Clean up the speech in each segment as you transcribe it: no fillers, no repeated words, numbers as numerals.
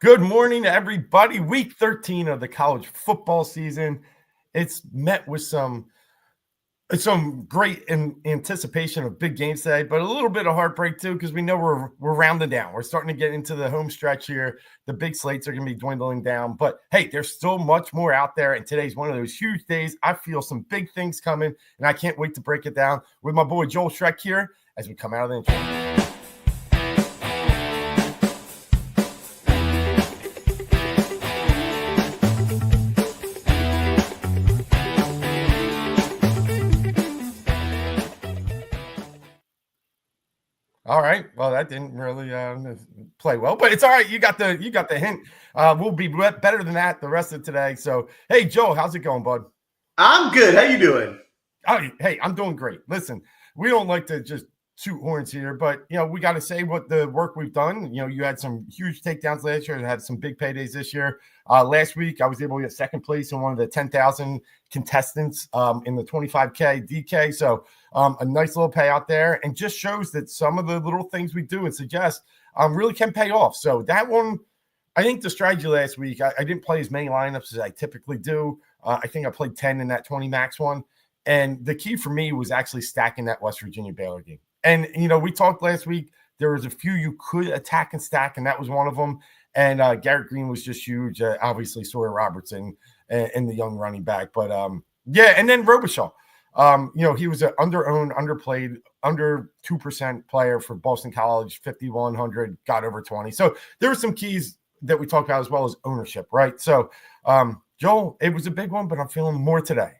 Good morning to everybody. Week 13 of the college football season. It's met with some great anticipation of big games today, but a little bit of heartbreak too, because we know we're rounding down. We're starting to get into the home stretch here. The big slates are going to be dwindling down, but hey, there's still much more out there, and today's one of those huge days. I feel some big things coming, and I can't wait to break it down with my boy Joel Schreck here as we come out of the intro. All right. Well, that didn't really play well, but it's all right. You got the hint. We'll be better than that the rest of today. So, hey, Joe, how's it going, bud? I'm good. How you doing? Oh, hey, I'm doing great. Listen, we don't like to just shoot horns here, but we got to say what the work we've done. You had some huge takedowns last year and had some big paydays this year. Last week, I was able to get second place in one of the 10,000 contestants in the 25K DK. So a nice little payout there, and just shows that some of the little things we do and suggest really can pay off. So that one, I think the strategy last week, I didn't play as many lineups as I typically do. I think I played 10 in that 20 max one. And the key for me was actually stacking that West Virginia Baylor game. And, we talked last week, there was a few you could attack and stack, and that was one of them. And Garrett Green was just huge. Obviously, Sawyer Robertson and the young running back. But, and then Robichaud. He was an underowned, underplayed, under 2% player for Boston College, 5,100, got over 20. So there were some keys that we talked about as well as ownership, right? So, Joel, it was a big one, but I'm feeling more today.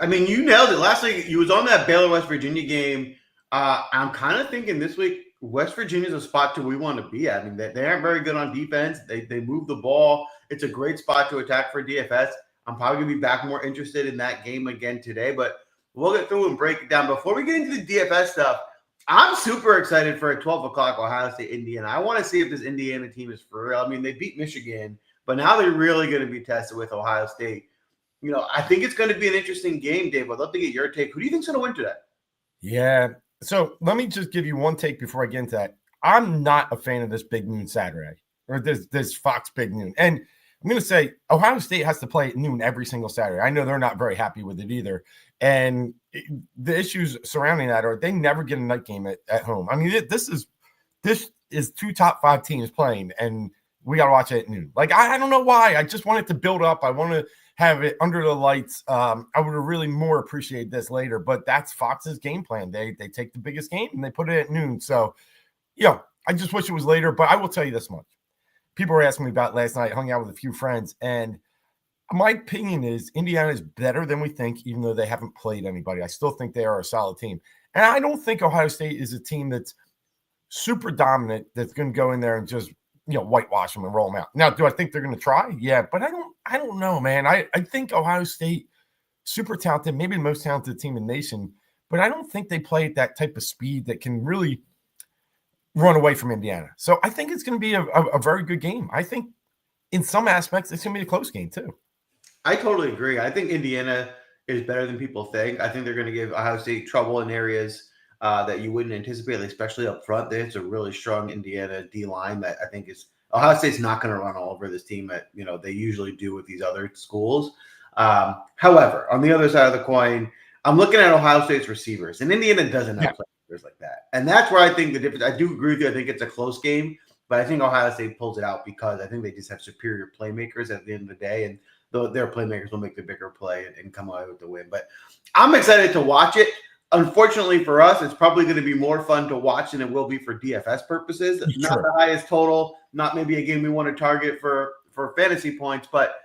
I mean, you nailed it. Last week, you was on that Baylor-West Virginia game. I'm kind of thinking this week, West Virginia is a spot to we want to be at. I mean, they aren't very good on defense. They move the ball. It's a great spot to attack for DFS. I'm probably going to be back more interested in that game again today, but we'll get through and break it down. Before we get into the DFS stuff, I'm super excited for a 12 o'clock Ohio State Indiana. I want to see if this Indiana team is for real. I mean, they beat Michigan, but now they're really going to be tested with Ohio State. I think it's going to be an interesting game, Dave. I'd love to get your take. Who do you think's going to win today? Yeah. So let me just give you one take before I get into that. I'm not a fan of this Big Noon Saturday or this Fox Big Noon. And I'm going to say Ohio State has to play at noon every single Saturday. I know they're not very happy with it either. And the issues surrounding that are they never get a night game at home. I mean, this is two top 5 teams playing, and we got to watch it at noon. Like, I don't know why. I just want it to build up. I want to have it under the lights. I would have really more appreciated this later, but that's Fox's game plan. They take the biggest game and they put it at noon. So, I just wish it was later, but I will tell you this much. People were asking me about last night, hung out with a few friends, and my opinion is Indiana is better than we think, even though they haven't played anybody. I still think they are a solid team. And I don't think Ohio State is a team that's super dominant that's going to go in there and just whitewash them and roll them out. Now, do I think they're going to try? Yeah, but I don't know, man. I think Ohio State, super talented, maybe the most talented team in the nation, but I don't think they play at that type of speed that can really run away from Indiana. So I think it's going to be a very good game. I think in some aspects, it's going to be a close game too. I totally agree. I think Indiana is better than people think. I think they're going to give Ohio State trouble in areas that you wouldn't anticipate, especially up front. There's a really strong Indiana D-line that I think is Ohio State's not going to run all over this team that they usually do with these other schools. However, on the other side of the coin, I'm looking at Ohio State's receivers, and Indiana doesn't have players like that. And that's where I think the difference. I do agree with you. I think it's a close game, but I think Ohio State pulls it out because I think they just have superior playmakers at the end of the day, and their playmakers will make the bigger play and come away with the win. But I'm excited to watch it. Unfortunately for us, it's probably going to be more fun to watch than it will be for DFS purposes. Sure. Not the highest total, not maybe a game we want to target for fantasy points, but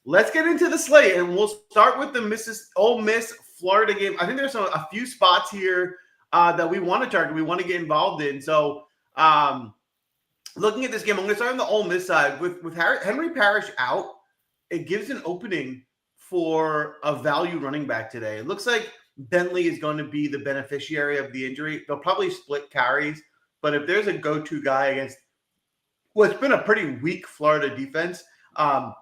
let's get into the slate, and we'll start with the Ole Miss Florida game. I think there's a few spots here that we want to target, we want to get involved in. So looking at this game, I'm going to start on the Ole Miss side. With Henry Parrish out, it gives an opening for a value running back today. It looks like Bentley is going to be the beneficiary of the injury. They'll probably split carries, but if there's a go-to guy against what's been a pretty weak Florida defense, on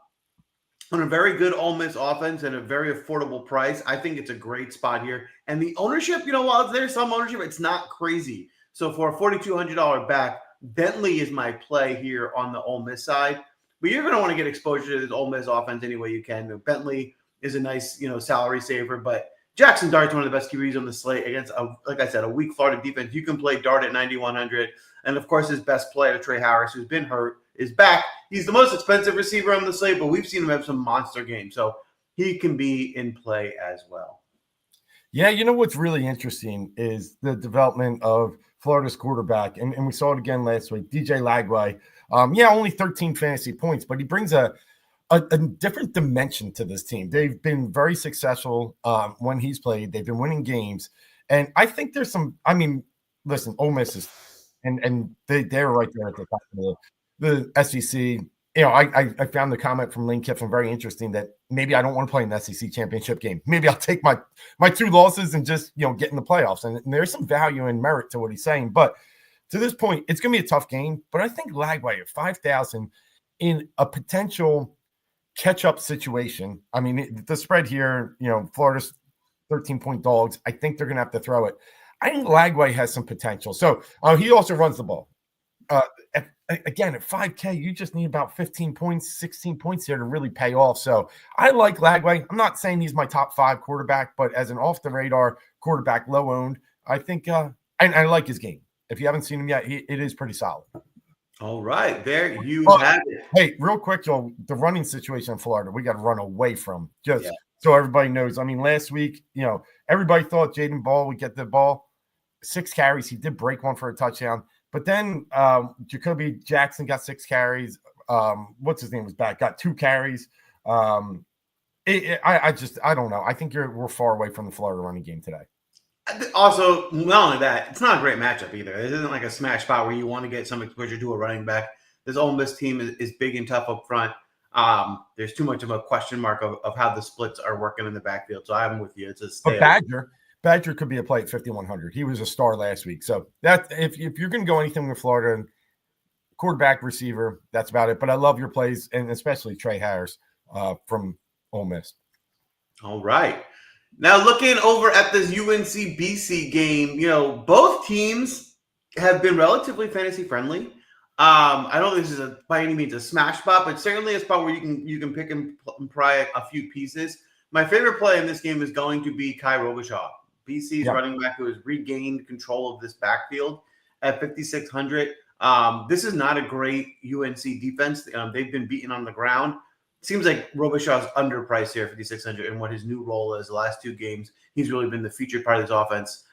a very good Ole Miss offense and a very affordable price, I think it's a great spot here. And the ownership, while there's some ownership, it's not crazy. So for a $4,200 back, Bentley is my play here on the Ole Miss side. but you're going to want to get exposure to this Ole Miss offense any way you can. Bentley is a nice, salary saver, but Jackson Dart's one of the best QBs on the slate against, like I said, a weak Florida defense. You can play Dart at 9,100. And, of course, his best player, Trey Harris, who's been hurt, is back. He's the most expensive receiver on the slate, but we've seen him have some monster games. So he can be in play as well. Yeah, what's really interesting is the development of Florida's quarterback, and we saw it again last week, DJ Lagway. Only 13 fantasy points, but he brings a different dimension to this team. They've been very successful when he's played. They've been winning games. And I think there's some – listen, Ole Miss is – and they're right there at the top of the SEC. I found the comment from Lane Kiffin very interesting that maybe I don't want to play an SEC championship game. Maybe I'll take my 2 losses and just, get in the playoffs. And there's some value and merit to what he's saying. But to this point, it's going to be a tough game. But I think Lagway at 5,000 in a potential catch-up situation. The spread here, Florida's 13-point dogs. I think they're going to have to throw it. I think Lagway has some potential. So he also runs the ball. Again, at 5K, you just need about 15 points, 16 points here to really pay off. So I like Lagway. I'm not saying he's my top 5 quarterback, but as an off-the-radar quarterback, low-owned, I think I like his game. If you haven't seen him yet, it is pretty solid. All right, there you have it. Hey, real quick, Joel, the running situation in Florida, we got to run away from so everybody knows. Last week, everybody thought Jaden Ball would get the ball. 6 carries. He did break one for a touchdown. But then Jacoby Jackson got 6 carries. What's his name was back, got 2 carries. I don't know. I think we're far away from the Florida running game today. Also, not only that, it's not a great matchup either. This isn't like a smash spot where you want to get some exposure to a running back. This Ole Miss team is big and tough up front. There's too much of a question mark of how the splits are working in the backfield. So I'm with you. It's a stay. But Badger could be a play at 5,100. He was a star last week. So that if you're going to go anything with Florida, quarterback, receiver, that's about it. But I love your plays, and especially Trey Harris from Ole Miss. All right. Now looking over at this UNCBC game, both teams have been relatively fantasy friendly. I don't think this is by any means a smash spot, but certainly a spot where you can pick and pry a few pieces. My favorite play in this game is going to be Kai Robichaud. BC's running back who has regained control of this backfield at 5,600. This is not a great UNC defense. They've been beaten on the ground. Seems like Robichaud's underpriced here at 5,600 and what his new role is. The last 2 games, he's really been the featured part of this offense.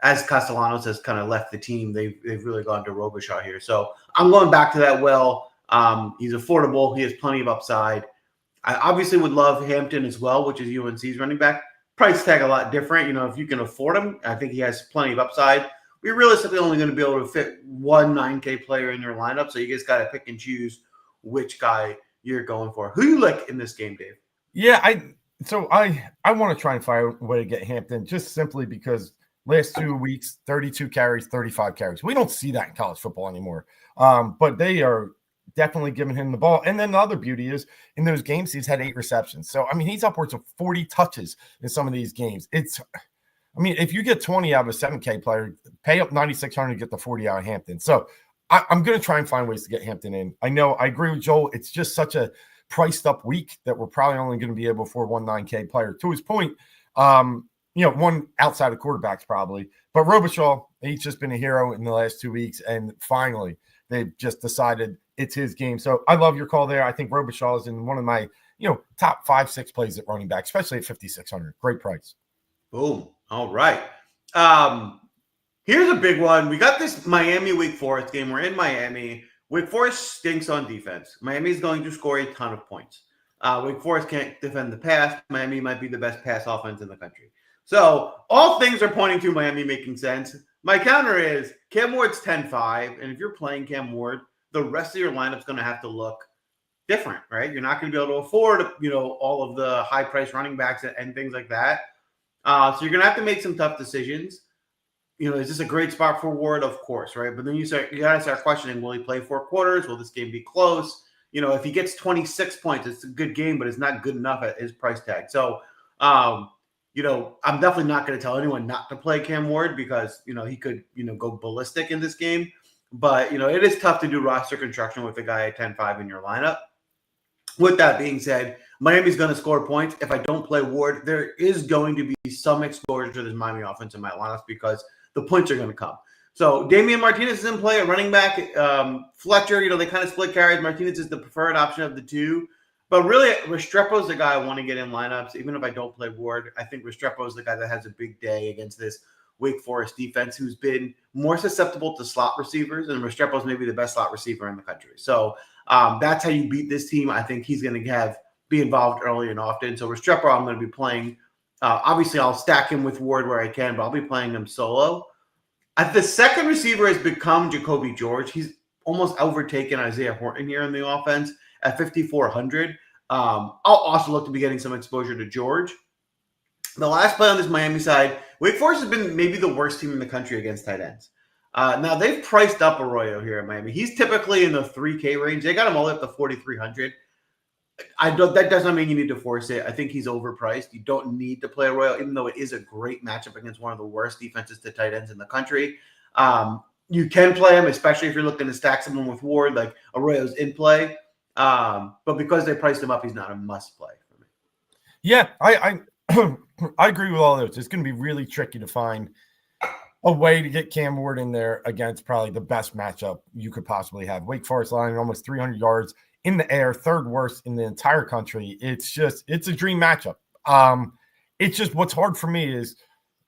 As Castellanos has kind of left the team, they've really gone to Robichaud here. So I'm going back to that well. He's affordable. He has plenty of upside. I obviously would love Hampton as well, which is UNC's running back. Price tag a lot different. If you can afford him, I think he has plenty of upside. We're realistically only going to be able to fit one 9K player in your lineup, so you just got to pick and choose which guy you're going for. Who you like in this game, Dave? Yeah, I want to try and find a way to get Hampton just simply because last 2 weeks, 32 carries, 35 carries. We don't see that in college football anymore. But they are definitely giving him the ball. And then the other beauty is in those games, he's had 8 receptions. So, he's upwards of 40 touches in some of these games. If you get 20 out of a 7K player, pay up 9,600 to get the 40 out of Hampton. So I'm going to try and find ways to get Hampton in. I know I agree with Joel. It's just such a priced up week that we're probably only going to be able for one 9K player. To his point, one outside of quarterbacks probably. But Robichaud, he's just been a hero in the last 2 weeks. And finally, they've just decided it's his game. So I love your call there. I think Robichaud is in one of my, top 5-6 plays at running back, especially at 5,600. Great price. Boom. All right. Here's a big one. We got this Miami Wake Forest game. We're in Miami. Wake Forest stinks on defense. Miami is going to score a ton of points. Wake Forest can't defend the pass. Miami might be the best pass offense in the country. So all things are pointing to Miami making sense. My counter is Cam Ward's 10-5. And if you're playing Cam Ward, the rest of your lineup's going to have to look different, right? You're not going to be able to afford, all of the high-priced running backs and things like that. So you're going to have to make some tough decisions. Is this a great spot for Ward? Of course, right? But then you got to start questioning, will he play 4 quarters? Will this game be close? If he gets 26 points, it's a good game, but it's not good enough at his price tag. So, I'm definitely not going to tell anyone not to play Cam Ward because, he could, go ballistic in this game. But, it is tough to do roster construction with a guy at 10-5 in your lineup. With that being said, Miami's going to score points. If I don't play Ward, there is going to be some exposure to this Miami offense in my lineups because the points are going to come. So Damian Martinez is in play at running back. Fletcher, they kind of split carries. Martinez is the preferred option of the two. But really, Restrepo is the guy I want to get in lineups, even if I don't play Ward. I think Restrepo is the guy that has a big day against this Wake Forest defense, who's been more susceptible to slot receivers, and Restrepo is maybe the best slot receiver in the country. So that's how you beat this team. I think he's going to be involved early and often. So Restrepo, I'm going to be playing. Obviously, I'll stack him with Ward where I can, but I'll be playing him solo. The second receiver has become Jacoby George. He's almost overtaken Isaiah Horton here in the offense at 5,400. I'll also look to be getting some exposure to George. The last play on this Miami side, Wake Forest has been maybe the worst team in the country against tight ends. Now, they've priced up Arroyo here at Miami. He's typically in the 3K range. They got him all up to 4,300. That does not mean you need to force it. I think he's overpriced. You don't need to play Arroyo, even though it is a great matchup against one of the worst defenses to tight ends in the country. You can play him, especially if you're looking to stack someone with Ward, like Arroyo's in play. But because they priced him up, he's not a must play for me. Yeah, I agree with all those. It's going to be really tricky to find a way to get Cam Ward in there against probably the best matchup you could possibly have. Wake Forest line almost 300 yards in the air, third worst in the entire country. It's a dream matchup. It's just what's hard for me is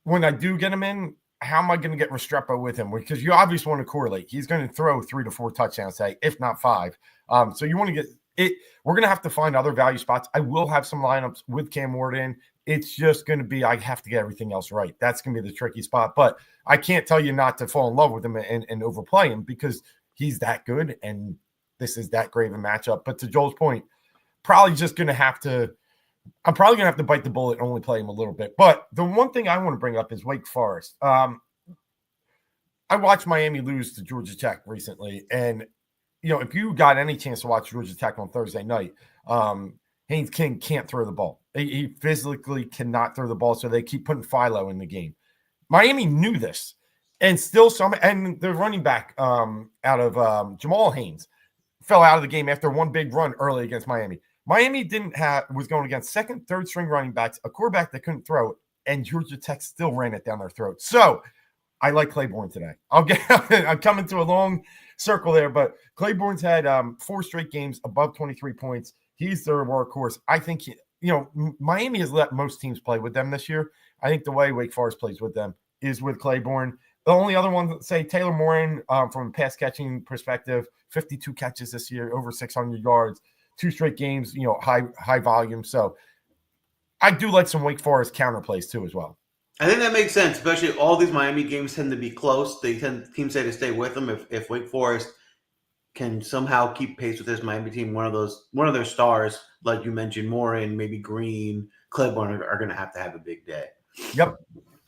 when I do get him in, how am I going to get Restrepo with him? Because you obviously want to correlate. He's going to throw 3 to 4 touchdowns, say, if not 5. So you want to get it. We're going to have to find other value spots. I will have some lineups with Cam Ward in. It's just going to be, I have to get everything else right. That's going to be the tricky spot. But I can't tell you not to fall in love with him and overplay him because he's that good and this is that great of a matchup. But to Joel's point, I'm probably going to have to bite the bullet and only play him a little bit. But the one thing I want to bring up is Wake Forest. I watched Miami lose to Georgia Tech recently. And, if you got any chance to watch Georgia Tech on Thursday night, Haynes King can't throw the ball. He physically cannot throw the ball, so they keep putting Philo in the game. Miami knew this. And still and the running back out of Jamal Haynes fell out of the game after one big run early against Miami. Miami was going against second, third string running backs, a quarterback that couldn't throw it, and Georgia Tech still ran it down their throat. So I like Claiborne today. I'm coming to a long circle there, but Claiborne's had 4 straight games above 23 points. He's their workhorse. I think Miami has let most teams play with them this year. I think the way Wake Forest plays with them is with Claiborne. The only other one, say Taylor Morin, from a pass catching perspective, 52 catches this year, over 600 yards, 2 straight games, high volume. So I do like some Wake Forest counter plays too as well. I think that makes sense, especially all these Miami games tend to be close. Teams say to stay with them. If Wake Forest can somehow keep pace with this Miami team, one of their stars, like you mentioned, Morin, maybe Green, Claiborne are going to have a big day. Yep.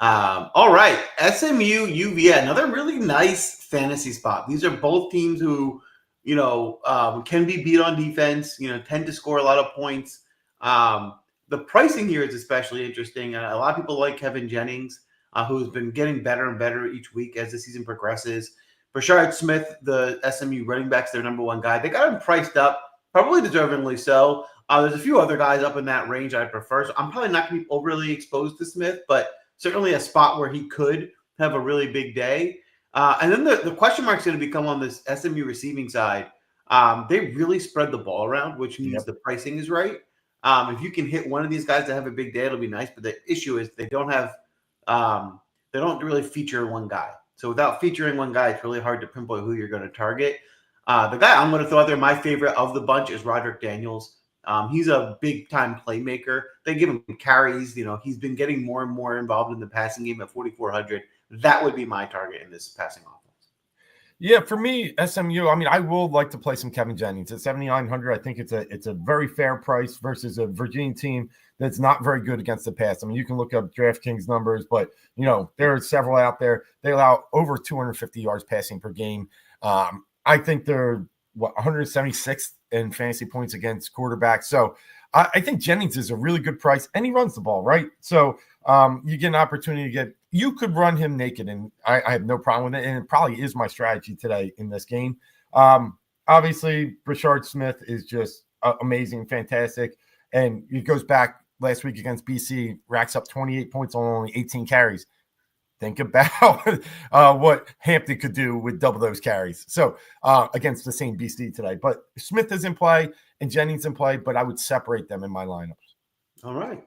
All right, SMU, UVA, another really nice fantasy spot. These are both teams who, can be beat on defense. Tend to score a lot of points. The pricing here is especially interesting. A lot of people like Kevin Jennings, who's been getting better and better each week as the season progresses. Brashard Smith, the SMU running back's their number one guy. They got him priced up, probably deservingly so. There's a few other guys up in that range I prefer. So I'm probably not going to be overly exposed to Smith, but certainly a spot where he could have a really big day. And then the question mark is going to become on this SMU receiving side. They really spread the ball around, which means the pricing is right. If you can hit one of these guys to have a big day, it'll be nice. But the issue is they don't really feature one guy. So without featuring one guy, it's really hard to pinpoint who you're going to target. The guy I'm going to throw out there, my favorite of the bunch, is Roderick Daniels. He's a big-time playmaker. They give him carries. He's been getting more and more involved in the passing game at 4,400. That would be my target in this passing offense. Yeah, for me, SMU, I will like to play some Kevin Jennings at 7,900. I think it's a very fair price versus a Virginia team that's not very good against the pass. You can look up DraftKings numbers, but there are several out there. They allow over 250 yards passing per game. I think they're 176th in fantasy points against quarterbacks. So I think Jennings is a really good price, and he runs the ball, right? So you get an opportunity to get you could run him naked, and I have no problem with it. And it probably is my strategy today in this game. Obviously, Brashard Smith is just amazing, fantastic. And it goes back last week against BC, racks up 28 points on only 18 carries. Think about what Hampton could do with double those carries. So against the same BC today. But Smith is in play and Jennings in play, but I would separate them in my lineups. All right.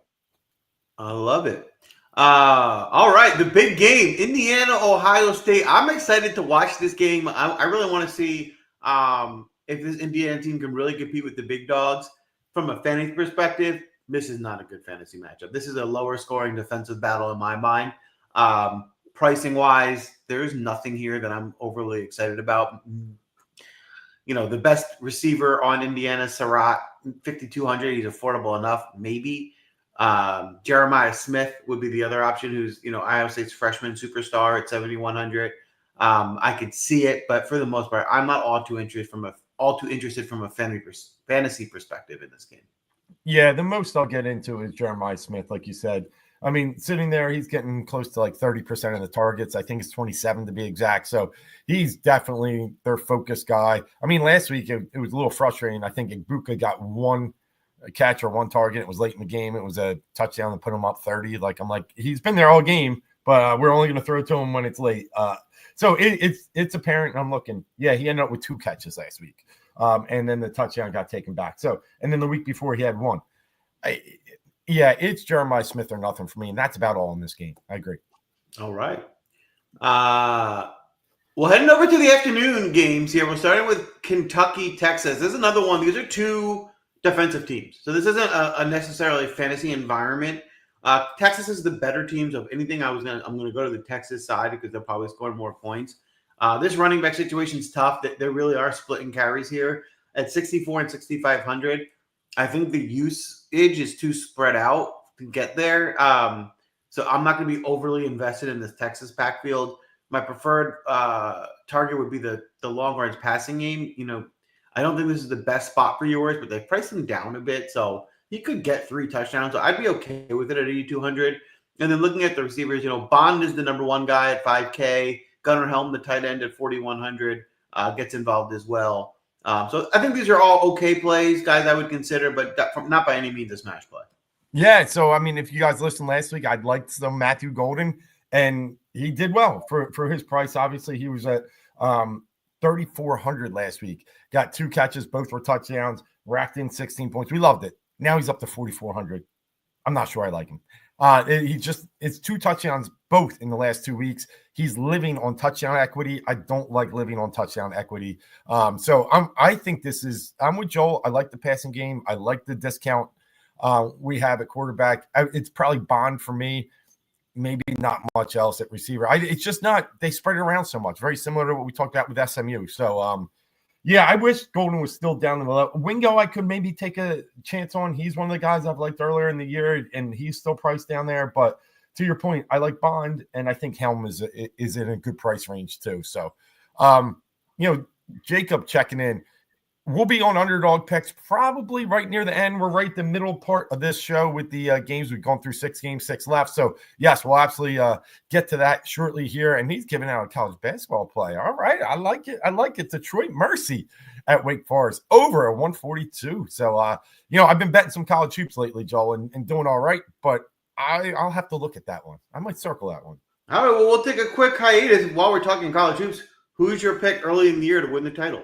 I love it. All right, the big game, Indiana, Ohio State. I'm excited to watch this game. I really want to see if this Indiana team can really compete with the big dogs. From a fantasy perspective, this is not a good fantasy matchup. This is a lower scoring defensive battle in my mind. Pricing wise, there's nothing here that I'm overly excited about. You know, the best receiver on Indiana, Surratt, 5,200. He's affordable enough, maybe. Jeremiah Smith would be the other option, who's, you know, Iowa State's freshman superstar at 7,100. I could see it, but for the most part, I'm not all too interested from a fantasy perspective in this game. Yeah, the most I'll get into is Jeremiah Smith, like you said. I mean, sitting there, he's getting close to like 30% of the targets. I think it's 27 to be exact. So he's definitely their focus guy. I mean, last week it was a little frustrating. I think Ibuka got one catch or one target. It was late in the game. It was a touchdown that put him up 30. Like, I'm like, he's been there all game, but we're only going to throw it to him when it's late. So it's apparent. I'm looking. Yeah, he ended up with 2 catches last week. And then the touchdown got taken back. So, and then the week before he had 1. Yeah, it's Jeremiah Smith or nothing for me, and that's about all in this game. I agree. All right. Well, heading over to the afternoon games here. We're starting with Kentucky, Texas. This is another one. These are 2 defensive teams. So this isn't a necessarily fantasy environment. Texas is the better teams of anything. I'm going to go to the Texas side because they're probably scoring more points. This running back situation is tough. They really are splitting carries here at 64 and 6,500. I think the usage is too spread out to get there. So I'm not going to be overly invested in this Texas backfield. My preferred target would be the long range passing game. You know, I don't think this is the best spot for yours, but they priced him down a bit. So he could get 3 touchdowns. So I'd be okay with it at 8,200. And then looking at the receivers, you know, Bond is the number 1 guy at 5K. Gunnar Helm, the tight end at 4,100, gets involved as well. So I think these are all okay plays, guys, I would consider, but not by any means a smash play. Yeah, so, I mean, if you guys listened last week, I'd liked some Matthew Golden, and he did well for his price. Obviously, he was at 3,400 last week. Got 2 catches, both were touchdowns, racked in 16 points. We loved it. Now he's up to 4,400. I'm not sure I like him. It's 2 touchdowns both in the last 2 weeks. He's living on touchdown equity. I don't like living on touchdown equity. So I think I'm with Joel. I like the passing game. I like the discount we have at quarterback. It's probably Bond for me. Maybe not much else at receiver. It's just not, they spread it around so much. Very similar to what we talked about with SMU. So, yeah, I wish Golden was still down in the level. Wingo, I could maybe take a chance on. He's one of the guys I've liked earlier in the year, and he's still priced down there. But to your point, I like Bond, and I think Helm is in a good price range too. So, Jacob checking in. We'll be on Underdog Picks probably right near the end. We're right the middle part of this show with the games. We've gone through 6 games, 6 left. So, yes, we'll absolutely get to that shortly here. And he's giving out a college basketball play. All right. I like it. Detroit Mercy at Wake Forest over a 142. So, I've been betting some college hoops lately, Joel, and doing all right. But I'll have to look at that one. I might circle that one. All right. Well, we'll take a quick hiatus while we're talking college hoops. Who's your pick early in the year to win the title?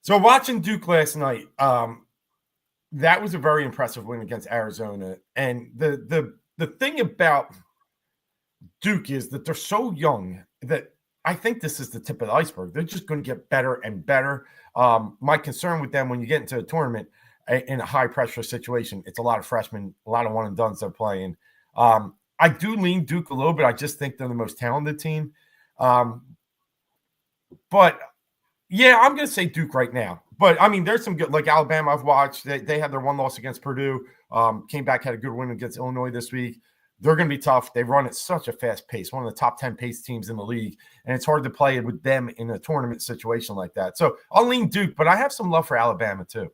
So watching Duke last night, that was a very impressive win against Arizona. And the thing about Duke is that they're so young that I think this is the tip of the iceberg. They're just going to get better and better. My concern with them when you get into a tournament in a high-pressure situation, it's a lot of freshmen, a lot of one-and-dones they're playing. I do lean Duke a little bit. I just think they're the most talented team. But – yeah, I'm going to say Duke right now. But, I mean, there's some good – like Alabama I've watched. They had their 1 loss against Purdue. Came back, had a good win against Illinois this week. They're going to be tough. They run at such a fast pace, one of the top 10 pace teams in the league. And it's hard to play with them in a tournament situation like that. So I'll lean Duke, but I have some love for Alabama too.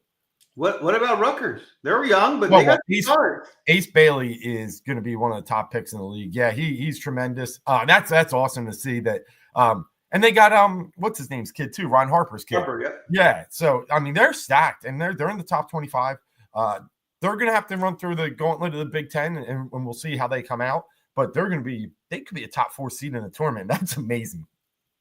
What about Rutgers? They're young, but Well, they got stars. Ace Bailey is going to be one of the top picks in the league. Yeah, he's tremendous. That's awesome to see that. And they got what's his name's kid too, Ron Harper's kid. Harper, yeah. Yeah. So I mean, they're stacked and they're in the top 25. They're going to have to run through the gauntlet of the Big Ten, and we'll see how they come out. But they could be a top 4 seed in the tournament. That's amazing.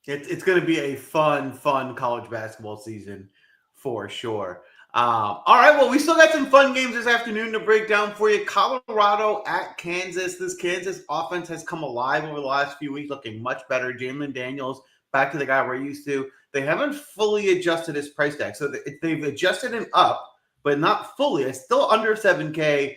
It's going to be a fun college basketball season for sure. All right, well, we still got some fun games this afternoon to break down for you. Colorado at Kansas. This Kansas offense has come alive over the last few weeks, looking much better. Jalen Daniels, back to the guy we're used to. They haven't fully adjusted his price tag. So they've adjusted him up, but not fully. It's still under 7K.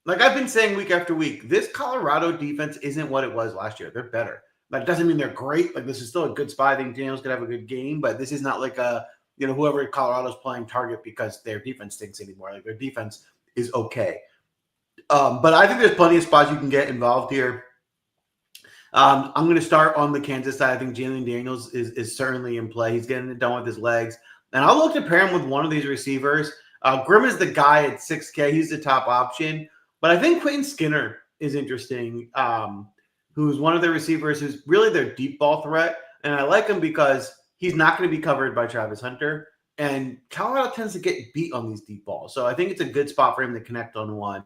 Like I've been saying week after week, this Colorado defense isn't what it was last year. They're better. That doesn't mean they're great. Like, this is still a good spot. I think Daniels could have a good game, but this is not like whoever Colorado's playing target because their defense stinks anymore. Like, their defense is okay. But I think there's plenty of spots you can get involved here. I'm going to start on the Kansas side. I think Jalen Daniels is certainly in play. He's getting it done with his legs. And I'll look to pair him with one of these receivers. Grimm is the guy at 6K. He's the top option. But I think Quentin Skinner is interesting. Who's one of their receivers who's really their deep ball threat. And I like him because he's not going to be covered by Travis Hunter. And Colorado tends to get beat on these deep balls. So I think it's a good spot for him to connect on one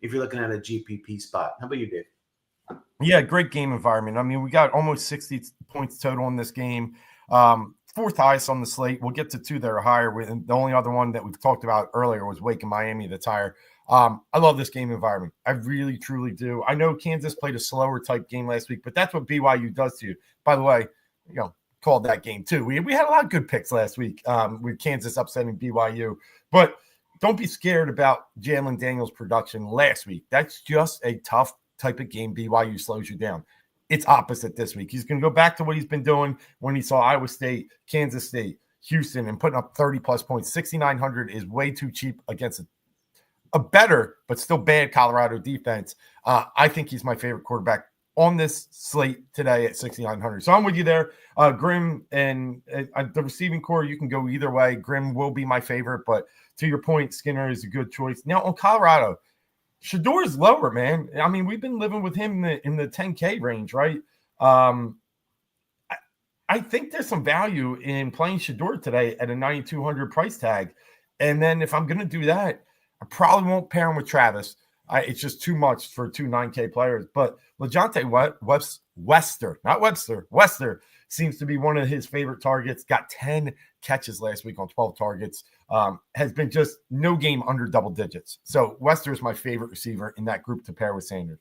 if you're looking at a GPP spot. How about you, Dave? Yeah, great game environment. I mean, we got almost 60 points total in this game. Fourth highest on the slate. We'll get to 2 that are higher. The only other one that we've talked about earlier was Wake and Miami that's higher. I love this game environment. I really, truly do. I know Kansas played a slower type game last week, but that's what BYU does to you. By the way, called that game too. We had a lot of good picks last week with Kansas upsetting BYU. But don't be scared about Jalen Daniels' production last week. That's just a tough type of game. BYU slows you down. It's opposite this week. He's going to go back to what he's been doing when he saw Iowa State, Kansas State, Houston, and putting up 30-plus points. 6,900 is way too cheap against a better but still bad Colorado defense. I think he's my favorite quarterback on this slate today at 6,900. So I'm with you there. Grimm and the receiving core, you can go either way. Grimm will be my favorite, but to your point, Skinner is a good choice. Now on Colorado, Shedeur is lower, man. I mean, we've been living with him in the 10K range, right? I think there's some value in playing Shedeur today at a 9,200 price tag. And then if I'm going to do that, I probably won't pair him with Travis. It's just too much for 2 9K players. But LeJohntay Wester seems to be one of his favorite targets. Got 10 catches last week on 12 targets. Has been just no game under double digits. So Wester is my favorite receiver in that group to pair with Sanders.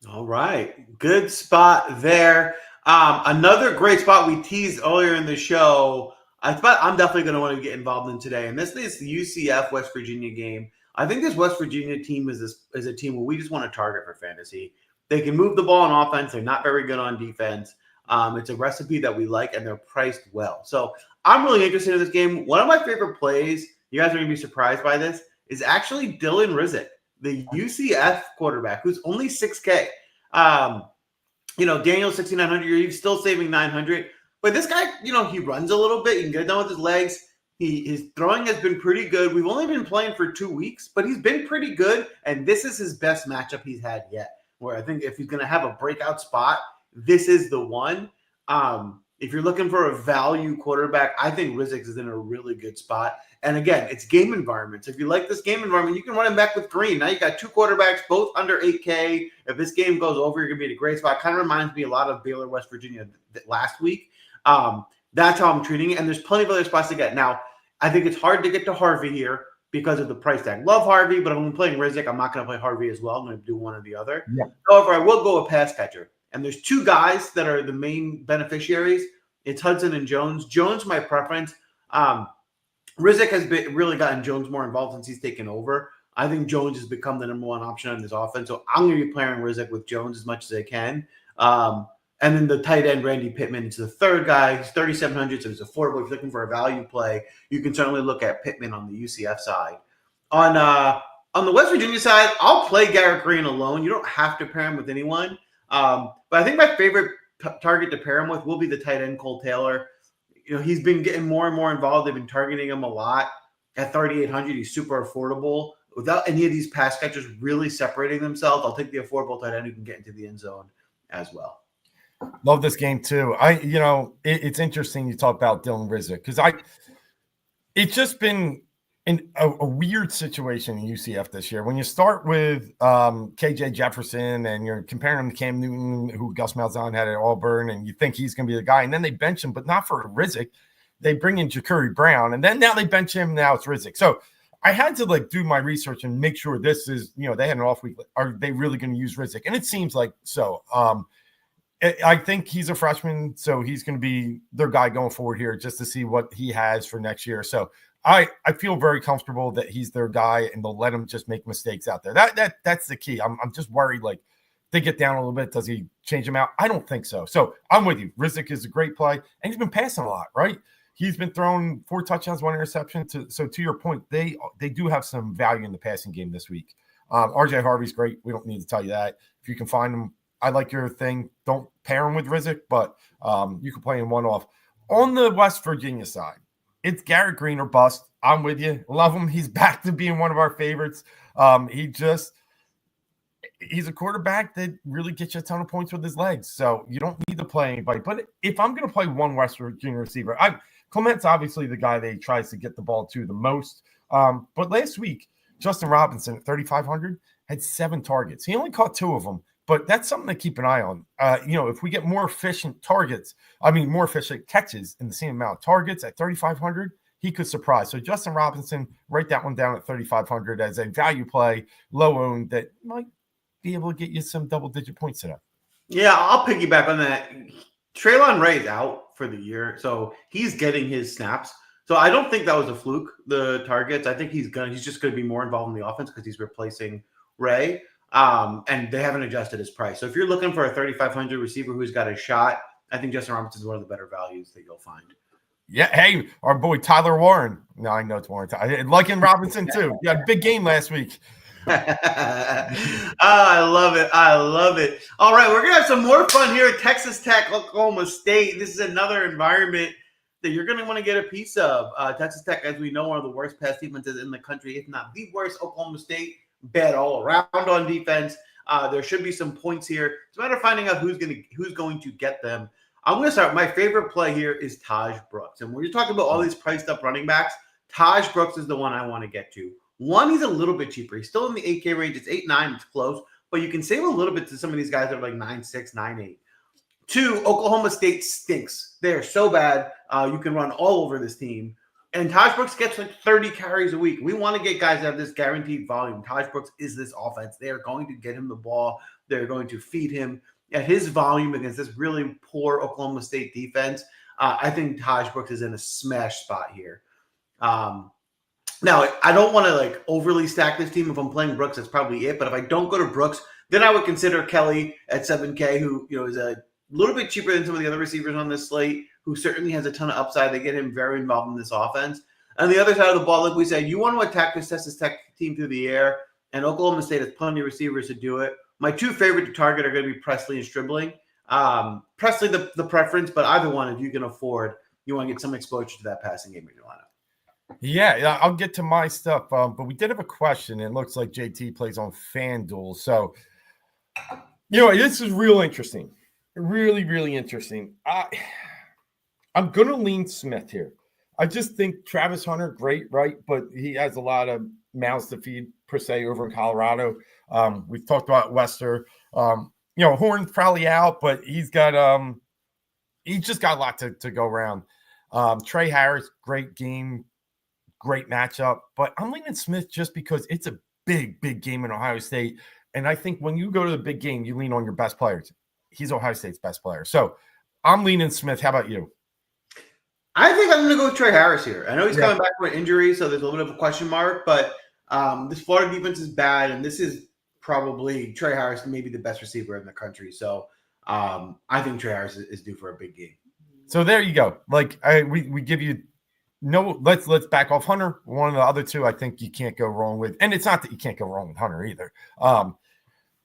All right. Good spot there. Another great spot we teased earlier in the show. I'm definitely going to want to get involved in today. And this is the UCF West Virginia game. I think this West Virginia team is a team where we just want to target for fantasy. They can move the ball on offense. They're not very good on defense. It's a recipe that we like, and they're priced well. So I'm really interested in this game. One of my favorite plays, you guys are going to be surprised by this, is actually Dylan Rizek, the UCF quarterback, who's only 6K. Daniel 6,900, he's still saving 900. But this guy, he runs a little bit. You can get it done with his legs. His throwing has been pretty good. We've only been playing for 2 weeks, but he's been pretty good. And this is his best matchup he's had yet, where I think if he's going to have a breakout spot, this is the one. If you're looking for a value quarterback, I think Rizek is in a really good spot. And again, it's game environments. If you like this game environment, you can run him back with Green. Now you got 2 quarterbacks, both under 8K. If this game goes over, you're going to be in a great spot. Kind of reminds me a lot of Baylor, West Virginia last week. That's how I'm treating it. And there's plenty of other spots to get. Now, I think it's hard to get to Harvey here because of the price tag. Love Harvey, but if I'm playing Rizek, I'm not going to play Harvey as well. I'm going to do one or the other. Yeah. However, I will go a pass catcher. And there's 2 guys that are the main beneficiaries. It's Hudson and Jones. Jones, my preference. Rizek has really gotten Jones more involved since he's taken over. I think Jones has become the number 1 option on this offense. So I'm going to be pairing Rizek with Jones as much as I can. And then the tight end, Randy Pittman, is the third guy. He's 3,700, so he's affordable. If you're looking for a value play, you can certainly look at Pittman on the UCF side. On the West Virginia side, I'll play Garrett Green alone. You don't have to pair him with anyone. But I think my favorite target to pair him with will be the tight end, Cole Taylor. He's been getting more and more involved. They've been targeting him a lot. at 3,800. He's super affordable without any of these pass catchers really separating themselves. I'll take the affordable tight end who can get into the end zone as well. Love this game too. It's interesting you talk about Dylan Rizek because it's just been a weird situation in UCF this year. When you start with KJ Jefferson and you're comparing him to Cam Newton, who Gus Malzahn had at Auburn, and you think he's going to be the guy, and then they bench him, but not for Rizek. They bring in Ja'Cory Brown, and then now they bench him. Now it's Rizek. So I had to do my research and make sure this is, they had an off week. Are they really going to use Rizek? And it seems like so. I think he's a freshman, so he's going to be their guy going forward here just to see what he has for next year. So I feel very comfortable that he's their guy, and they'll let him just make mistakes out there. That's the key. I'm just worried, they get down a little bit. Does he change them out? I don't think so. So I'm with you. Rizek is a great play, and he's been passing a lot, right? He's been throwing 4 touchdowns, 1 interception. So to your point, they do have some value in the passing game this week. RJ Harvey's great. We don't need to tell you that. If you can find him, I like your thing. Don't pair him with Rizek, but you can play him one-off. On the West Virginia side, it's Garrett Green or bust. I'm with you. Love him. He's back to being one of our favorites. He's a quarterback that really gets you a ton of points with his legs. So you don't need to play anybody. But if I'm going to play one West Virginia receiver, Clement's obviously the guy that he tries to get the ball to the most. But last week, Justin Robinson at 3,500 had 7 targets. He only caught 2 of them. But that's something to keep an eye on. If we get more efficient more efficient catches in the same amount of targets at 3,500, he could surprise. So Justin Robinson, write that one down at 3,500 as a value play, low owned, that might be able to get you some double-digit points today. Yeah, I'll piggyback on that. Traylon Ray is out for the year, so he's getting his snaps. So I don't think that was a fluke, the targets. I think he's just going to be more involved in the offense because he's replacing Ray. And they haven't adjusted his price. So if you're looking for a 3,500 receiver who's got a shot, I think Justin Robinson is one of the better values that you'll find. Yeah. Hey, our boy Tyler Warren. No, I know it's Warren. I like him Robinson too. He had a big game last week. I love it. I love it. All right. We're going to have some more fun here at Texas Tech, Oklahoma State. This is another environment that you're going to want to get a piece of. Texas Tech, as we know, one of the worst pass defenses in the country, if not the worst. Oklahoma State, bad all around on defense. There should be some points here. It's a matter of finding out who's going to get them. I'm going to start. My favorite play here is Taj Brooks. And when you're talking about all these priced up running backs, Taj Brooks is the one I want to get to. One, he's a little bit cheaper. He's still in the 8K range. It's 8.9. It's close. But you can save a little bit to some of these guys that are like 9.6, 9.8. 2, Oklahoma State stinks. They're so bad. You can run all over this team. And Taj Brooks gets like 30 carries a week. We want to get guys that have this guaranteed volume. Taj Brooks is this offense. They are going to get him the ball. They're going to feed him at his volume against this really poor Oklahoma State defense. I think Taj Brooks is in a smash spot here. Now, I don't want to overly stack this team. If I'm playing Brooks, that's probably it. But if I don't go to Brooks, then I would consider Kelly at 7K, who is a little bit cheaper than some of the other receivers on this slate, who certainly has a ton of upside. They get him very involved in this offense. On the other side of the ball, like we said, you want to attack this Texas Tech team through the air, and Oklahoma State has plenty of receivers to do it. My 2 favorite to target are going to be Presley and Stribling. Presley, the preference, but either one, if you can afford, you want to get some exposure to that passing game in your lineup. Yeah, I'll get to my stuff. But we did have a question. It looks like JT plays on FanDuel. So, this is real interesting. Really, really interesting. I'm going to lean Smith here. I just think Travis Hunter, great, right? But he has a lot of mouths to feed, per se, over in Colorado. We've talked about Wester. Horn's probably out, but he's just got a lot to go around. Trey Harris, great game, great matchup. But I'm leaning Smith just because it's a big, big game in Ohio State. And I think when you go to the big game, you lean on your best players. He's Ohio State's best player. So I'm leaning Smith. How about you? I think I'm going to go with Trey Harris here. I know he's coming back from an injury, so there's a little bit of a question mark. But this Florida defense is bad, and this is probably Trey Harris, maybe the best receiver in the country. So I think Trey Harris is due for a big game. So there you go. We give you let's back off Hunter. One of the other 2, I think you can't go wrong with. And it's not that you can't go wrong with Hunter either.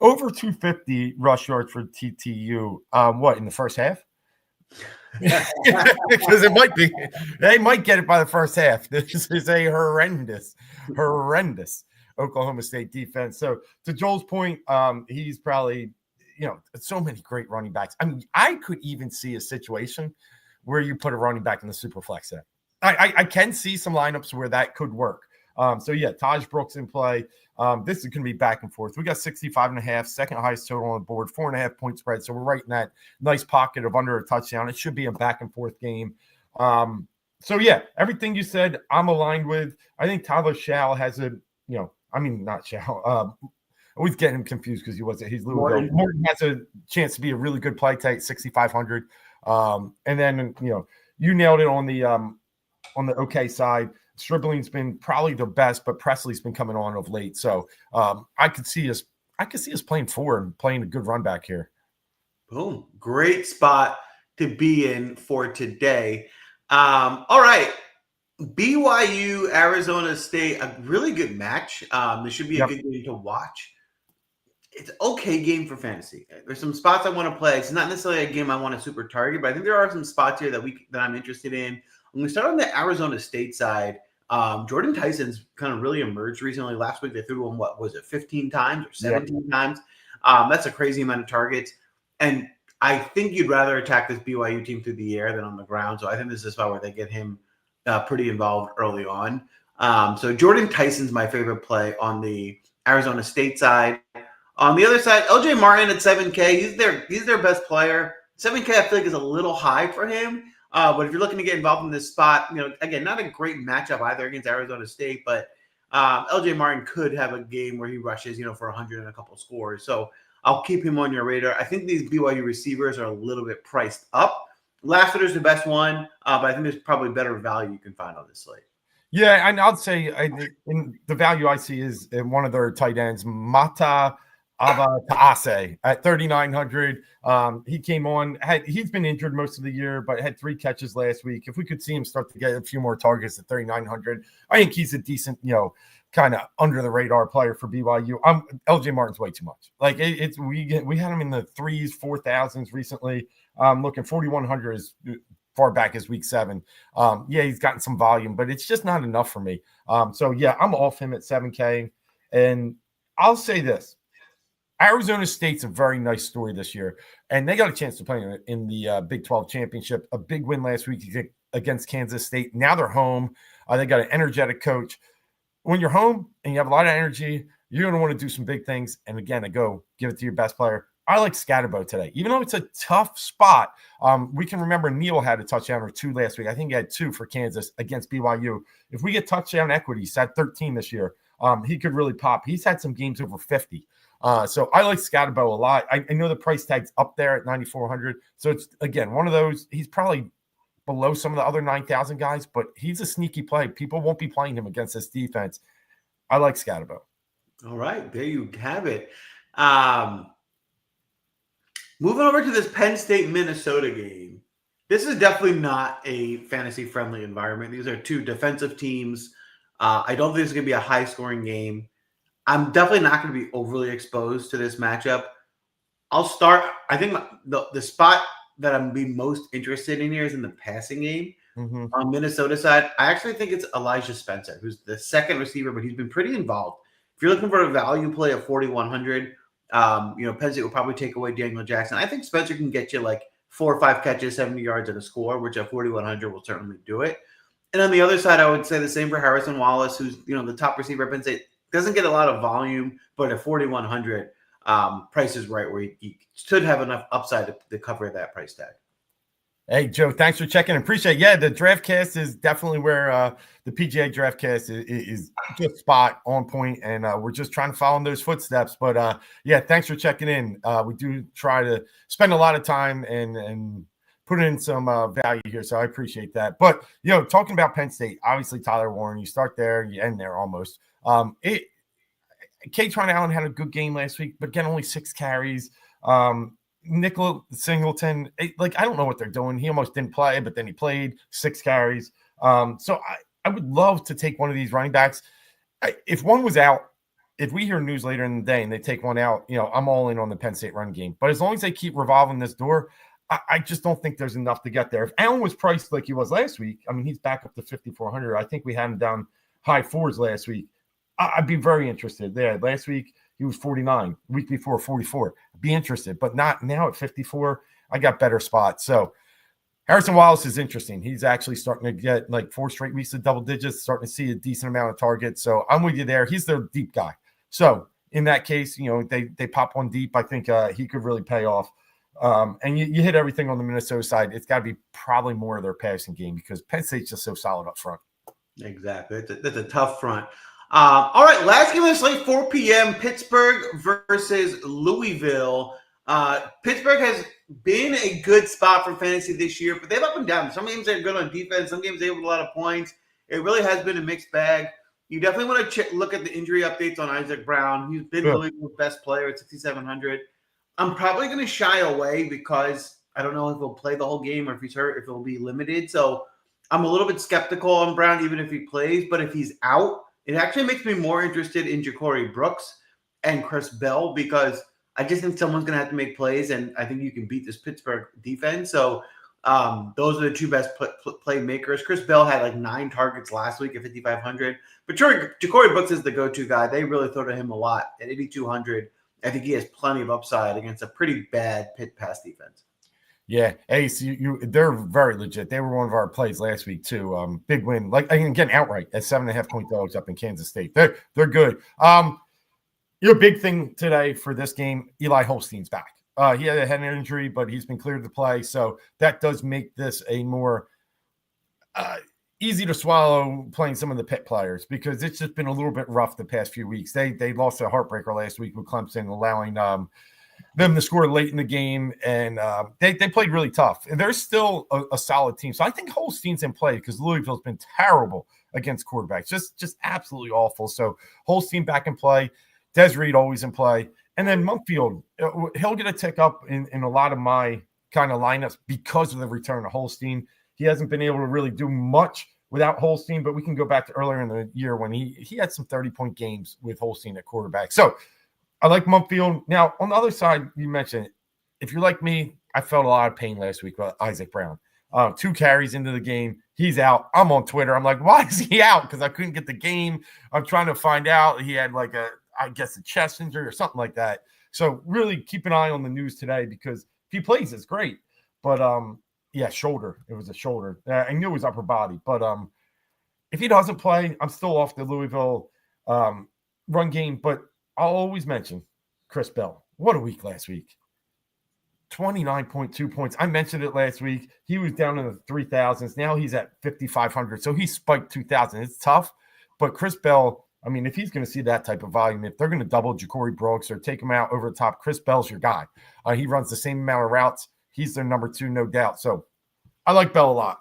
Over 250 rush yards for TTU. What, in the first half? Because it might be, they might get it by the first half. This is a horrendous Oklahoma State defense. So to Joel's point, he's probably, so many great running backs. I mean, I could even see a situation where you put a running back in the super flex set. I can see some lineups where that could work. So yeah, Taj Brooks in play. This is going to be back and forth. We got 65.5, second highest total on the board, 4.5 point spread. So we're right in that nice pocket of under a touchdown. It should be a back and forth game. So yeah, everything you said, I'm aligned with. I think Tyler Schall has not Schall. I always get him confused because he's Louisville. Morton has a chance to be a really good play tag, 6,500. And then you nailed it on the okay side. Stribling's been probably the best, but Presley's been coming on of late. So I could see us playing 4 and playing a good run back here. Boom. Great spot to be in for today. All right. BYU, Arizona State, a really good match. This should be a good game to watch. It's an okay game for fantasy. There's some spots I want to play. It's not necessarily a game I want to super target, but I think there are some spots here that I'm interested in. I'm going to start on the Arizona State side. Jordan Tyson's kind of really emerged recently. Last week they threw him, 15 times or 17 times? That's a crazy amount of targets. And I think you'd rather attack this BYU team through the air than on the ground. So I think this is a spot where they get him pretty involved early on. So Jordan Tyson's my favorite play on the Arizona State side. On the other side, LJ Martin at 7K. He's their best player. 7K I feel like is a little high for him. But if you're looking to get involved in this spot, again, not a great matchup either against Arizona State, but LJ Martin could have a game where he rushes, for 100 and a couple scores. So I'll keep him on your radar. I think these BYU receivers are a little bit priced up. Lassiter's the best one, but I think there's probably better value you can find on this slate. Yeah, and I'd say in the value I see is in one of their tight ends, Mata Taase at 3,900. He came on. He's been injured most of the year, but had 3 catches last week. If we could see him start to get a few more targets at 3,900, I think he's a decent, kind of under the radar player for BYU. LJ Martin's way too much. Like we had him in the 3s, 4,000s recently. Looking 4,100 as far back as week 7. Yeah, he's gotten some volume, but it's just not enough for me. So yeah, I'm off him at 7K. And I'll say this. Arizona State's a very nice story this year, and they got a chance to play in the Big 12 championship. A big win last week against Kansas State. Now they're home. They got an energetic coach. When you're home and you have a lot of energy, you're going to want to do some big things. And again, go give it to your best player. I like Scatterbo today, even though it's a tough spot. We can remember Neal had a touchdown or 2 last week. I think he had 2 for Kansas against BYU. If we get touchdown equity, he's at 13 this year. He could really pop. He's had some games over 50. So I like Scatterbo a lot. I know the price tag's up there at 9,400. So it's, again, one of those. He's probably below some of the other 9,000 guys, but he's a sneaky play. People won't be playing him against this defense. I like Scatterbo. All right, there you have it. Moving over to this Penn State-Minnesota game. This is definitely not a fantasy-friendly environment. These are 2 defensive teams. I don't think it's going to be a high-scoring game. I'm definitely not going to be overly exposed to this matchup. I'll start. I think the spot that I'm being most interested in here is in the passing game. On Minnesota side. I actually think it's Elijah Spencer, who's the second receiver, but he's been pretty involved. If you're looking for a value play at 4,100, Penn State will probably take away Daniel Jackson. I think Spencer can get you like 4 or 5 catches, 70 yards, and a score, which at 4,100 will certainly do it. And on the other side, I would say the same for Harrison Wallace, who's the top receiver at Penn State. Doesn't get a lot of volume, but at 4,100, price is right where he should have enough upside to cover that price tag. Hey, Joe, thanks for checking. Appreciate it. Yeah, the DraftCast is definitely where the PGA DraftCast is just spot on point, and we're just trying to follow in those footsteps. But, yeah, thanks for checking in. We do try to spend a lot of time and put in some value here, so I appreciate that. But, talking about Penn State, obviously Tyler Warren, you start there, you end there almost. Katron Allen had a good game last week, but again, only 6 carries. Nicholas Singleton, I don't know what they're doing. He almost didn't play, but then he played 6 carries. So I would love to take one of these running backs. If one was out, if we hear news later in the day and they take one out, I'm all in on the Penn State run game. But as long as they keep revolving this door, I just don't think there's enough to get there. If Allen was priced like he was last week, I mean, he's back up to 5,400. I think we had him down high fours last week. I'd be very interested. Yeah, last week he was 49. Week before 44. I'd be interested, but not now at 54. I got better spots. So Harrison Wallace is interesting. He's actually starting to get like 4 straight weeks of double digits, starting to see a decent amount of targets. So I'm with you there. He's their deep guy. So in that case, they pop one deep. I think he could really pay off. And you hit everything on the Minnesota side. It's got to be probably more of their passing game because Penn State's just so solid up front. Exactly. That's a tough front. All right, last game of the slate, 4 p.m., Pittsburgh versus Louisville. Pittsburgh has been a good spot for fantasy this year, but they've up and down. Some games they're good on defense. Some games they have a lot of points. It really has been a mixed bag. You definitely want to look at the injury updates on Isaac Brown. He's been Louisville's best player at 6,700. I'm probably going to shy away because I don't know if he'll play the whole game or if he's hurt, if he'll be limited. So I'm a little bit skeptical on Brown, even if he plays. But if he's out, it actually makes me more interested in Ja'Cory Brooks and Chris Bell because I just think someone's going to have to make plays, and I think you can beat this Pittsburgh defense. So those are the two best playmakers. Chris Bell had like 9 targets last week at 5,500. But Ja'Cory Brooks is the go-to guy. They really throw to him a lot at 8,200. I think he has plenty of upside against a pretty bad Pitt pass defense. Yeah, Ace, they're very legit. They were one of our plays last week too. Big win, like again outright at 7.5-point dogs up in Kansas State. They're good. Big thing today for this game, Eli Holstein's back. He had a head injury, but he's been cleared to play, so that does make this a more easy to swallow playing some of the Pitt players because it's just been a little bit rough the past few weeks. They lost a heartbreaker last week with Clemson, allowing them to score late in the game, and they played really tough. And they're still a solid team. So I think Holstein's in play because Louisville's been terrible against quarterbacks, just absolutely awful. So Holstein back in play, Des Reed always in play, and then Mumpfield, he'll get a tick up in a lot of my kind of lineups because of the return of Holstein. He hasn't been able to really do much without Holstein, but we can go back to earlier in the year when he had some 30-point games with Holstein at quarterback. So I like Mumpfield. Now, on the other side, you mentioned it. If you're like me, I felt a lot of pain last week with Isaac Brown. 2 carries into the game. He's out. I'm on Twitter. I'm like, why is he out? Because I couldn't get the game. I'm trying to find out. He had like a chest injury or something like that. So really keep an eye on the news today because if he plays, it's great. But shoulder. It was a shoulder. I knew it was upper body. But if he doesn't play, I'm still off the Louisville run game. But I'll always mention Chris Bell. What a week last week. 29.2 points. I mentioned it last week. He was down in the 3,000s. Now he's at 5,500. So he spiked 2,000. It's tough. But Chris Bell, I mean, if he's going to see that type of volume, if they're going to double Ja'Cory Brooks or take him out over the top, Chris Bell's your guy. He runs the same amount of routes. He's their number 2, no doubt. So I like Bell a lot.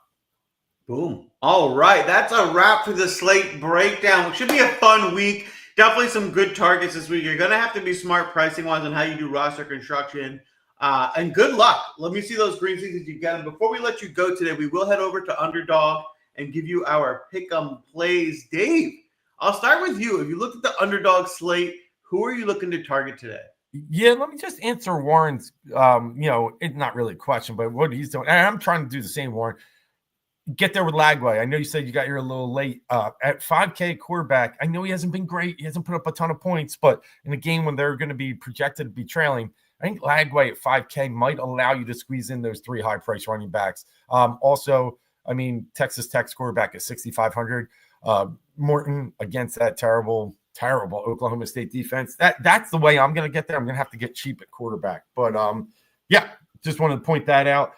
Boom. All right. That's a wrap for the slate breakdown. It should be a fun week. Definitely some good targets this week. You're going to have to be smart pricing-wise on how you do roster construction. And good luck. Let me see those green seasons you got. And before we let you go today, we will head over to Underdog and give you our pick'em plays. Dave, I'll start with you. If you look at the Underdog slate, who are you looking to target today? Yeah, let me just answer Warren's, it's not really a question, but what he's doing. And I'm trying to do the same, Warren. Get there with Lagway. I know you said you got here a little late. At 5K quarterback, I know he hasn't been great. He hasn't put up a ton of points, but in a game when they're going to be projected to be trailing, I think Lagway at 5K might allow you to squeeze in those 3 high-price running backs. Also, I mean, Texas Tech's quarterback at 6,500. Morton against that terrible Oklahoma State defense. That's the way I'm going to get there. I'm going to have to get cheap at quarterback. But, just wanted to point that out.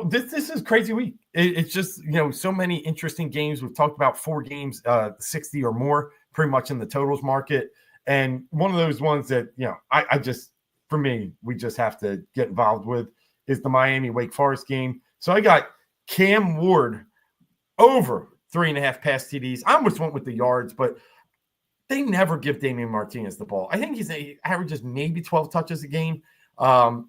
This is a crazy week. It's just, so many interesting games. We've talked about 4 games, 60 or more, pretty much in the totals market. And one of those ones that, for me, we just have to get involved with is the Miami Wake Forest game. So I got Cam Ward over 3.5 pass TDs. I almost went with the yards, but they never give Damian Martinez the ball. I think he averages maybe 12 touches a game.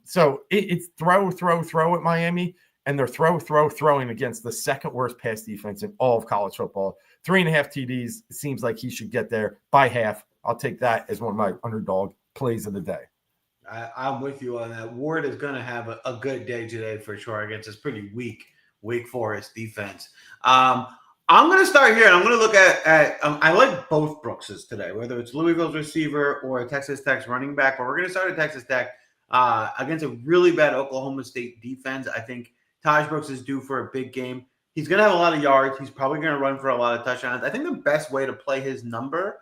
So it's throw at Miami, and they're throwing against the second worst pass defense in all of college football. 3.5 TDs. It seems like he should get there by half. I'll take that as one of my Underdog plays of the day. I'm with you on that. Ward is going to have a good day today for sure against this pretty weak Wake Forest defense. I'm going to start here, and I'm going to look at I like both Brookses today, whether it's Louisville's receiver or Texas Tech's running back. But we're going to start at Texas Tech against a really bad Oklahoma State defense. I think Taj Brooks is due for a big game. He's going to have a lot of yards. He's probably going to run for a lot of touchdowns. I think the best way to play his number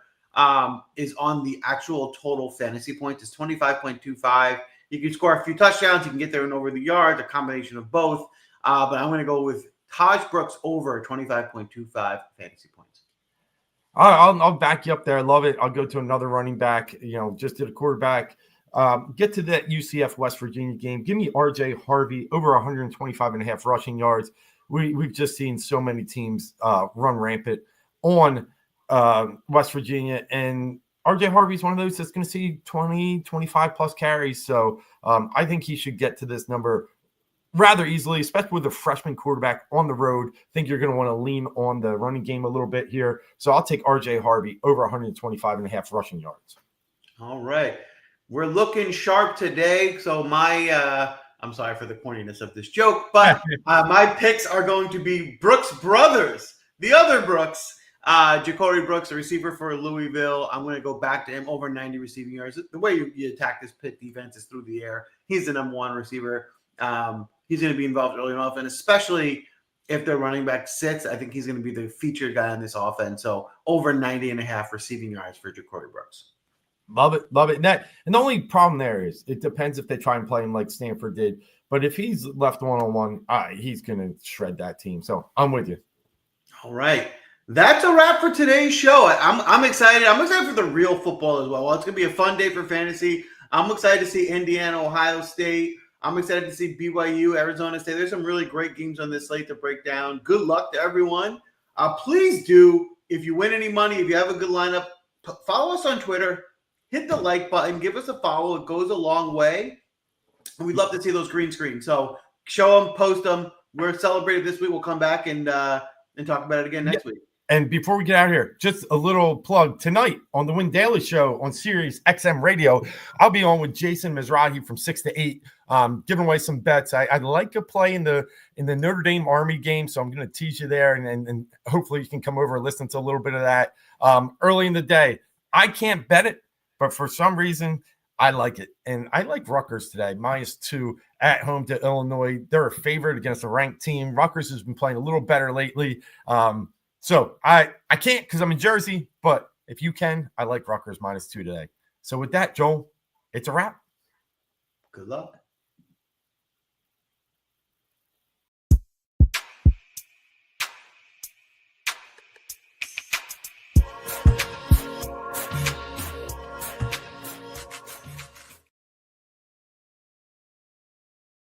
is on the actual total fantasy points. It's 25.25. You can score a few touchdowns. You can get there and over the yards, a combination of both. But I'm going to go with Taj Brooks over 25.25 fantasy points. I'll back you up there. I love it. I'll go to another running back, just did a quarterback. Get to that UCF West Virginia game. Give me RJ Harvey over 125.5 rushing yards. We've just seen so many teams run rampant on West Virginia, and RJ Harvey's one of those that's going to see 20, 25 plus carries. So I think he should get to this number rather easily, especially with a freshman quarterback on the road. I think you're going to want to lean on the running game a little bit here. So I'll take RJ Harvey over 125.5 rushing yards. All right. We're looking sharp today. So I'm sorry for the corniness of this joke, but my picks are going to be Brooks brothers, the other Brooks, Ja'Cory Brooks, the receiver for Louisville. I'm going to go back to him over 90 receiving yards. The way you attack this Pitt defense is through the air. He's the number one receiver. He's going to be involved early enough, and especially if their running back sits, I think he's going to be the featured guy on this offense. So over 90.5 receiving yards for Ja'Cory Brooks. Love it. And the only problem there is it depends if they try and play him like Stanford did. But if he's left one-on-one, he's going to shred that team. So I'm with you. All right. That's a wrap for today's show. I'm excited. I'm excited for the real football as well. Well, it's going to be a fun day for fantasy. I'm excited to see Indiana, Ohio State. I'm excited to see BYU, Arizona State. There's some really great games on this slate to break down. Good luck to everyone. Please do, if you win any money, if you have a good lineup, follow us on Twitter. Hit the like button. Give us a follow. It goes a long way. We'd love to see those green screens. So show them, post them. We're celebrating this week. We'll come back and talk about it again next week. And before we get out of here, just a little plug. Tonight on the Win Daily Show on Sirius XM Radio, I'll be on with Jason Mizrahi from 6 to 8, giving away some bets. I'd like to play in the Notre Dame Army game, so I'm going to tease you there, and hopefully you can come over and listen to a little bit of that early in the day. I can't bet it, but for some reason, I like it. And I like Rutgers today, -2 at home to Illinois. They're a favorite against a ranked team. Rutgers has been playing a little better lately. So I can't because I'm in Jersey, but if you can, I like Rutgers -2 today. So with that, Joel, it's a wrap. Good luck.